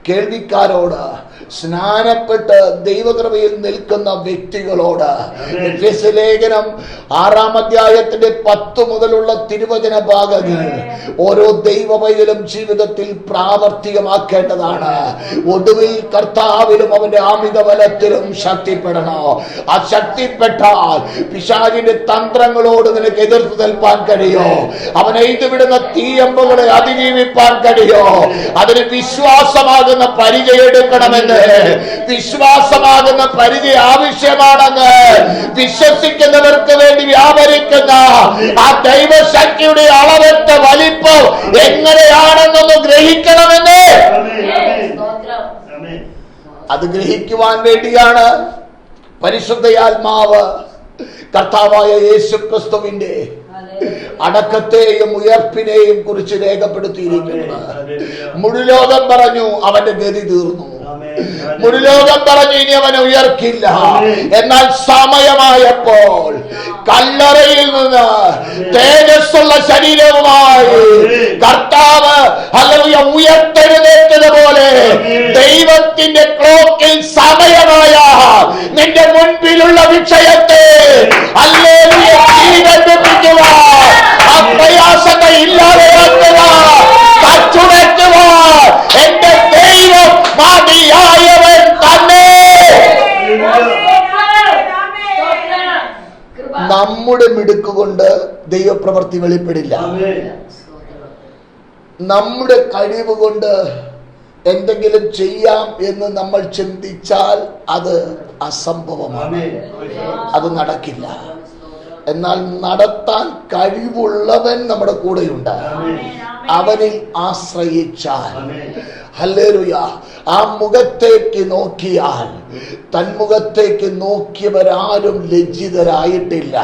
കേൾവിക്കാരോട്, സ്നാനപ്പെട്ട് ദൈവകൃപയിൽ നിൽക്കുന്ന വ്യക്തികളോട് എഫെസ്യ ലേഖനം 6-ാം അധ്യായത്തിന്റെ 10 മുതലുള്ള തിരുവചന ഭാഗങ്ങൾ ഓരോ ദൈവപൈതലും ജീവിതത്തിൽ പ്രാവർത്തികമാക്കേണ്ടതാണ്. ഒടുവിൽ കർത്താവിലും അവന്റെ ആമിത ബലത്തിലും ശക്തിപ്പെടണോ. ആ ശക്തിപ്പെട്ടാൽ പിശാചിന്റെ തന്ത്രങ്ങളോട് നിനക്ക് എതിർത്ത് നിൽപ്പാൻ കഴിയോ? അവൻ എഴുതുവിടുന്ന തീയമ്പുകളെ അതിജീവിപ്പാൻ കഴിയോ? അതിന് വിശ്വാസമാകുന്ന പരിചയം എടുക്കണമെങ്കിൽ വ്യാപരിക്കട്ടെ. വിശ്വാസമാകുന്ന പരിധി ആവശ്യമാണെന്ന് വിശ്വസിക്കുന്നവർക്ക് വേണ്ടി വ്യാപരിക്കുന്ന ആ ദൈവശക്തിയുടെ അളവറ്റ വലിപ്പം എങ്ങനെയാണെന്നൊന്ന് ഗ്രഹിക്കണമെന്ന്. അത് ഗ്രഹിക്കുവാൻ വേണ്ടിയാണ് പരിശുദ്ധയാത്മാവ് കർത്താവായ യേശു ക്രിസ്തുവിന്റെ അടക്കത്തെയും ഉയർപ്പിനെയും കുറിച്ച് രേഖപ്പെടുത്തിയിരിക്കുന്നത്. മുഴുലോകം പറഞ്ഞു അവന്റെ ഗതി തീർന്നു. മുഴുലോകം പറഞ്ഞു ഇനി അവനെ ഉയർക്കില്ല. എന്നാൽ സമയമായപ്പോൾ കല്ലറയിൽ നിന്ന് തേജസ്സുള്ള ശരീരവുമായി കർത്താവ് ഹല്ലേലൂയ ഉയർത്തെഴുന്നേറ്റതുപോലെ ദൈവത്തിന്റെ ക്ലോക്കിൽ സമയമായ നിന്റെ മുൻപിലുള്ള വിഷയത്തെ ഹല്ലേലൂയ ജീവിപ്പിക്കുക, ആ പ്രയാസങ്ങൾ ഇല്ലാതെയാക്കുക, തച്ചുടയ്ക്കുക. എന്റെ ദൈവം മതിയായവൻ തന്നെ. നമ്മുടെ മിടുക്കുകൊണ്ട് ദൈവപ്രവൃത്തി വെളിപ്പെടില്ല. നമ്മുടെ കഴിവ് കൊണ്ട് എന്തെങ്കിലും ചെയ്യാം എന്ന് നമ്മൾ ചിന്തിച്ചാൽ അത് അസംഭവമാണ്, അത് നടക്കില്ല. എന്നാൽ നടത്താൻ കഴിവുള്ളവൻ നമ്മുടെ കൂടെയുണ്ട്. അവനിൽ ആശ്രയിച്ചാൽ ഹല്ലേലൂയ ആ മുഖത്തേക്ക് നോക്കിയാൽ തന്മുഖത്തേക്ക് നോക്കിയവരാരും ലജ്ജിതരായിട്ടില്ല.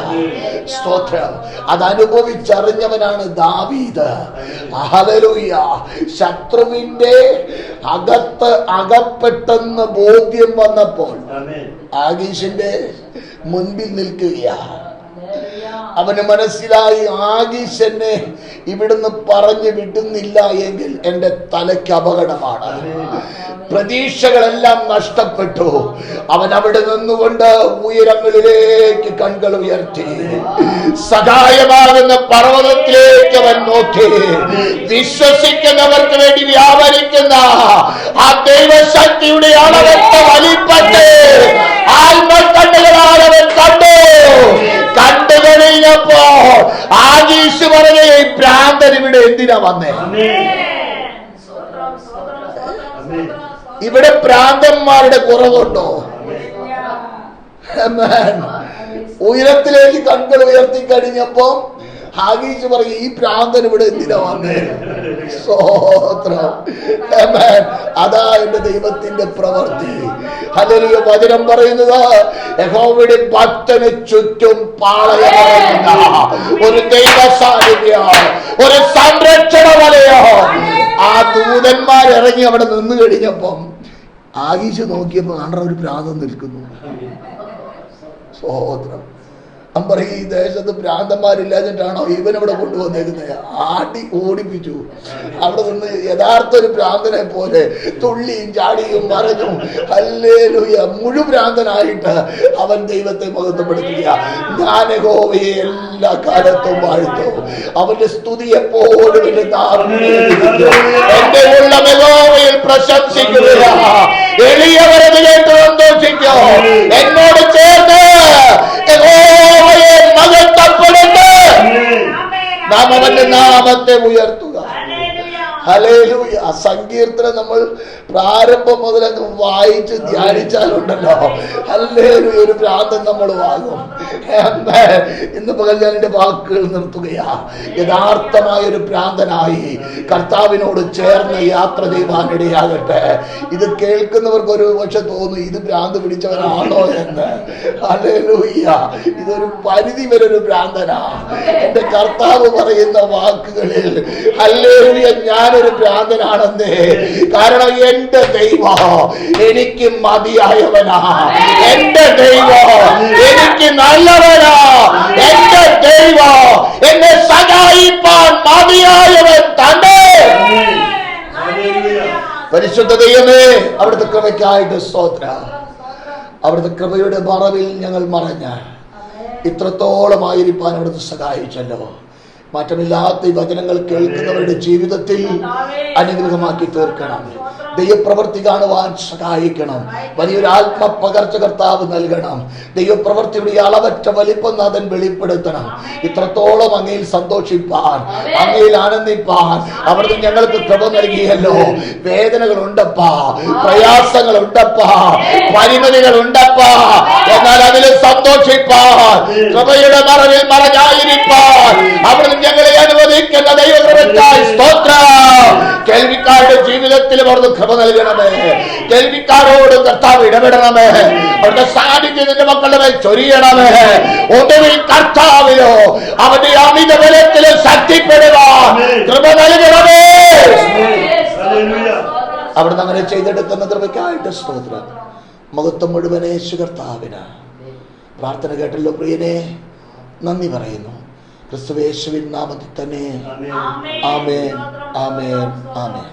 സ്തോത്രം. അതനുഭവിച്ചറിഞ്ഞവനാണ് ദാവീദ്. ഹല്ലേലൂയ. ശത്രുവിന്റെ അകപ്പെട്ടെന്ന് ബോധ്യം വന്നപ്പോൾ ആഗീഷിന്റെ മുൻപിൽ നിൽക്കുകയാണ്. അവന് മനസ്സിലായി, ആഗീശ് എന്നെ ഇവിടുന്ന് പറഞ്ഞു വിടുന്നില്ല എങ്കിൽ എന്റെ തലയ്ക്ക് അപകടമാണ്. പ്രതീക്ഷകളെല്ലാം നഷ്ടപ്പെട്ടു. അവൻ അവിടെ നിന്നുകൊണ്ട് ഉയരങ്ങളിലേക്ക് കൺകൾ ഉയർത്തി സഹായമാകുന്ന പർവ്വതത്തിലേക്ക് അവൻ നോക്കി. വിശ്വസിക്കുന്നവർക്ക് വേണ്ടി വ്യാപരിക്കുന്ന ആ ദൈവശക്തിയുടെ അളവറ്റ വലിപ്പത്തെ ആത്മകണ്ണുകളാൽ അവൻ കണ്ടു. കണ്ടു കഴിഞ്ഞപ്പോ ആഗീഷ് പറഞ്ഞു, ഈ ഭ്രാന്തൻ ഇവിടെ എന്തിനാ വന്നേ? ഇവിടെ ഭ്രാന്തന്മാരുടെ കുറവുണ്ടോ? ഉയരത്തിലേക്ക് കൺകൾ ഉയർത്തി കഴിഞ്ഞപ്പോ ആഗീഷ് പറയും, ഈ ഭ്രാന്തൻ ഇവിടെ എന്തിനാ വന്നേ? സ്തോത്രം. അതാ എന്റെ ദൈവത്തിന്റെ പ്രവൃത്തി. ഹല്ലേലൂയ. വചനം പറയുന്നത് യഹോവയുടെ ഭക്തന് ചുറ്റും പാളയമറയുന്ന ഒരു ദൈവ സാന്നിധ്യം, ഒരു സംരക്ഷണ വലയോ. ആ ദൂതന്മാരിറങ്ങി അവിടെ നിന്ന് കഴിഞ്ഞപ്പം ആഗീഷ് നോക്കിയപ്പോ കാണാൻ ഒരു ഭ്രാന്തൻ നിൽക്കുന്നു. സ്തോത്രം. ഞാൻ പറയും, ഈ ദേശത്ത് ഭ്രാന്തന്മാരില്ലാഞ്ഞിട്ടാണോ ഇവനവിടെ കൊണ്ടുവന്നേക്കുന്നത്? ആട്ടി ഓടിപ്പിച്ചു. അവിടെ നിന്ന് യഥാർത്ഥ ഒരു ഭ്രാന്തനെ പോലെ തുള്ളിയും ചാടിയും മറിഞ്ഞും ഹല്ലേലൂയ മുഴുഭ്രാന്തനായിട്ട് അവൻ ദൈവത്തെ മഹത്വപ്പെടുത്തുക. ഞാൻ യഹോവയെ എല്ലാ കാലത്തും വാഴ്ത്തും, അവന്റെ സ്തുതി എപ്പോഴും എന്റെ ഉള്ളം യഹോവയിൽ പ്രശംസിക്കുക. എളിയവരത് കേട്ട് സന്തോഷിക്കോ. എന്നോട് ചേർന്ന് യഹോവയെ മഹത്വപ്പെടുത്ത്, നാം അവന്റെ നാമത്തെ ഉയർത്തുക. ഹല്ലേലൂയ. സങ്കീർത്തനം നമ്മൾ പ്രാരംഭം മുതലങ്ങ് വായിച്ച് ധ്യാനിച്ചാലുണ്ടല്ലോ, ഹല്ലേലൂയ, ഒരു ഭ്രാന്തൻ നമ്മൾ വാങ്ങും. ഇന്ന് പകൽ ഞാൻ എന്റെ വാക്കുകൾ നിർത്തുകയാ. യഥാർത്ഥമായ ഒരു ഭ്രാന്തനായി കർത്താവിനോട് ചേർന്ന് യാത്ര ചെയ്യുവാനിടയാകട്ടെ. ഇത് കേൾക്കുന്നവർക്ക് ഒരു പക്ഷെ തോന്നും, ഇത് ഭ്രാന്ത് പിടിച്ചവനാണോ എന്ന്. ഹല്ലേലൂയ. ഇതൊരു പരിധി വരെ ഒരു ഭ്രാന്തനാ. എന്റെ കർത്താവ് പറയുന്ന വാക്കുകളിൽ ഹല്ലേലൂയ ഞാനൊരു ഭ്രാന്തനാണെന്നേ. കാരണം എന്റെ ദൈവം എനിക്ക് മതിയായവനാ. എന്റെ ദൈവം എനിക്ക് നല്ലവനാ. എന്റെ ദൈവം എന്നെ സഹായിപ്പാൻ മതിയായവൻ തന്നെ. പരിശുദ്ധ ദൈവമേ, അവിടുത്തെ കൃപയ്ക്കായിട്ട് സ്തോത്രം. അവിടുത്തെ കൃപയുടെ മറവിൽ ഞങ്ങൾ മറഞ്ഞ ഇത്രത്തോളമായിരിക്കാൻ അവിടുത്തെ സഹായിച്ചല്ലോ. മാറ്റമില്ലാത്ത ഈ വചനങ്ങൾ കേൾക്കുന്നവരുടെ ജീവിതത്തിൽ അനുഗ്രഹമാക്കി തീർക്കണം. ദൈവപ്രവൃത്തി കാണുവാൻ സഹായിക്കണം. വലിയൊരു ആത്മപകർച്ച കർത്താവ് നൽകണം. ദൈവപ്രവൃത്തിയുടെ അളവറ്റ വലിപ്പം നാഥൻ വെളിപ്പെടുത്തണം. ഇത്രത്തോളം അങ്ങയിൽ സന്തോഷിപ്പാൻ, അങ്ങയിൽ ആനന്ദിപ്പാൻ അവിടുന്ന് ഞങ്ങൾക്ക് കൃപ നൽകിയല്ലോ. വേദനകൾ ഉണ്ടപ്പാ, പ്രയാസങ്ങൾ ഉണ്ടപ്പാ, പരിമിതികൾ ഉണ്ടപ്പാ, എന്നാൽ അതിൽ സന്തോഷിപ്പാൻ, കൃപയുടെ മറവിൽ മറഞ്ഞായിരിക്കാൻ അവിടുന്ന് ഞങ്ങളെ അനുവദിക്കുന്ന ദൈവകൃപയ്ക്കായി സ്തോത്രം. കേൾവിക്കാരുടെ ജീവിതത്തിലും അവിടുന്ന് കൃപ നൽകണമേ. കേൾവിക്കാരോട് കർത്താവ് ഇടപെടണമേ. അവരുടെ സാന്നിധ്യം നിന്റെ മക്കളുടെ മേൽ ചൊരിയണമേ. ഒടുവിൽ കർത്താവിലോ അവന്റെ അമിത ബലത്തിലും ശക്തിപ്പെടുവാൻ കൃപ നൽകണമേ. അവിടുന്ന് അങ്ങനെ ചെയ്തെടുക്കുന്ന കൃപയ്ക്കായിട്ട് സ്തോത്രം. മഹത്വം മുഴുവൻ യേശു കർത്താവിന്. പ്രാർത്ഥന കേട്ടല്ലോ പ്രിയനെ, നന്ദി പറയുന്നു. ക്രിസ്തുയേശുവിൻ നാമത്തിൽ തന്നെ. ആമേൻ, ആമേൻ, ആമേൻ.